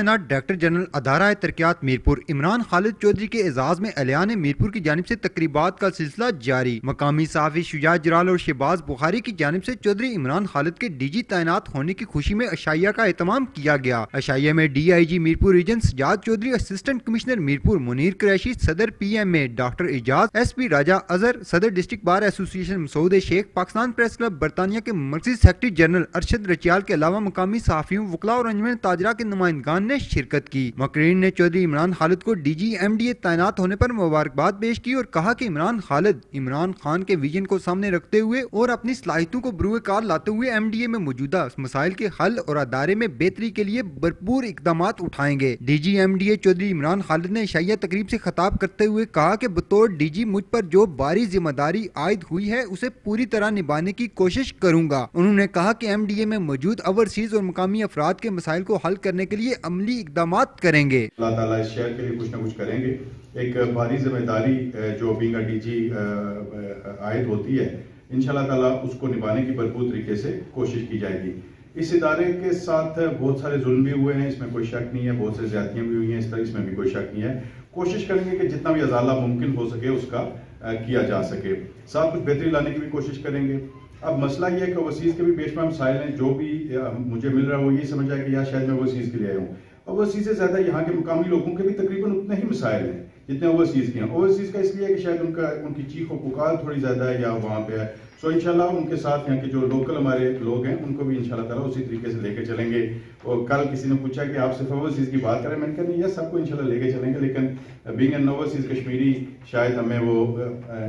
तैनात director general अदारा तरक्यात Mirpur Imran Khalid Chaudhary के एजाज में एलान मीरपुर की जानिब से तकरीबात का सिलसिला जारी। मकामी सहाफी शुजात जलाल और शहबाज बुखारी की जानिब से चौधरी इमरान खालिद के डीजी तैनात होने की खुशी में अशाइया का एहतमाम किया गया। अशाइया में DIG Mirpur region Sajjad Chaudhry, assistant commissioner Mirpur Munir Qureshi, सदर PMA doctor Ejaz, SP Raja Azhar, सदर district bar association Masood Sheikh, Pakistan press club बरतानिया के मर्कजी सेक्रेटरी जनरल अरशद रचियाल के अलावा मकामी सहाफियों, वकला और अंजुमन ताजरा के नुमाइंदगान ने शिरकत की। मकरीन ने चौधरी इमरान खालिद को DG MDA तैनात होने पर मुबारकबाद पेश की और कहा कि इमरान खालिद इमरान खान के विजन को सामने रखते हुए और अपनी सलाहियतों को बरूए कार लाते हुए MDA में मौजूदा मसाइल के हल और अदारे में बेहतरी के लिए भरपूर इकदाम उठाएंगे। DG MDA चौधरी इमरान खालिद ने शाइया तकरीब से खिताब करते हुए कहा कि बतौर DG मुझ पर जो भारी जिम्मेदारी आयद हुई है उसे पूरी तरह निभाने की कोशिश करूंगा। उन्होंने कहा कि MDA में मौजूद ओवरसीज और मकामी अफराद के मसाइल को हल करने के लिए अमली इकदाम करेंगे। अल्लाह ताला इस शहर के लिए कुछ न कुछ करेंगे। एक भारी जिम्मेदारी जो बीइंग DG आयद होती है, इंशाल्लाह ताला उसको निभाने की भरपूर तरीके से कोशिश की जाएगी। इस इदारे के साथ बहुत सारे जुल्म भी हुए हैं, इसमें कोई शक नहीं है, बहुत सारी ज्यादतियां भी हुई हैं, इसमें भी कोई शक नहीं है। कोशिश करेंगे कि जितना भी अजाला मुमकिन हो सके उसका किया जा सके, साथ कुछ बेहतरी लाने की भी कोशिश करेंगे। अब मसला ये है कि ओवरसीज के भी बेशुमार मसाइल हैं। जो भी मुझे मिल रहा है वो ये समझ आया कि यार शायद मैं ओवरसीज के लिए आया हूँ। ओवरसीज से ज्यादा यहाँ के मुकामी लोगों के भी तकरीबन उतने ही मसाइल हैं जितने ओवरसीज के हैं। ओवरसीज का इसलिए है कि शायद उनकी चीख और पुकार थोड़ी ज्यादा है या वहाँ पे है। सो इंशाल्लाह उनके साथ यहाँ के जो लोकल हमारे लोग हैं उनको भी इंशाल्लाह ताला उसी तरीके से लेके चलेंगे। और कल किसी ने पूछा कि आप सिर्फ ओवरसीज की बात करें, मैंने कहा नहीं, यस सबको इंशाल्लाह लेके चलेंगे, लेकिन बीइंग एन ओवरसीज कश्मीरी शायद हमें वो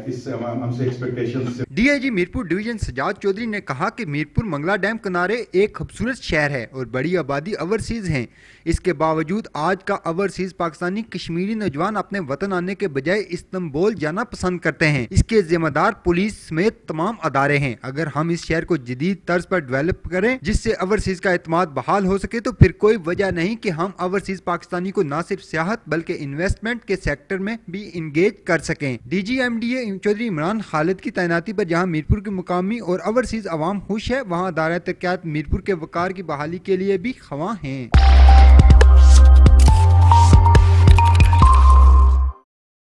इस हमसे expectations. DIG Mirpur division Sajjad Chaudhry ने कहा कि मीरपुर मंगला डैम किनारे एक खूबसूरत शहर है और बड़ी आबादी ओवरसीज हैं। इसके बावजूद आज का ओवरसीज पाकिस्तानी कश्मीरी नौजवान अपने वतन आने के बजाय इस्तांबुल जाना पसंद करते हैं। इसके जिम्मेदार पुलिस समेत तमाम अदारे हैं। अगर हम इस शहर को जदीद तर्ज पर डेवलप करें जिससे ओवरसीज का एतमाद बहाल हो सके तो फिर कोई वजह नहीं कि हम ओवरसीज पाकिस्तानी को न सिर्फ सियाहत बल्कि इन्वेस्टमेंट के सेक्टर में भी इंगेज कर सकें। DG MDA चौधरी इमरान खालिद की तैनाती पर जहां मीरपुर के मुकामी और ओवरसीज अवाम खुश है, वहां अदारा तरक्यात मीरपुर के वकार की बहाली के लिए भी खवां हैं।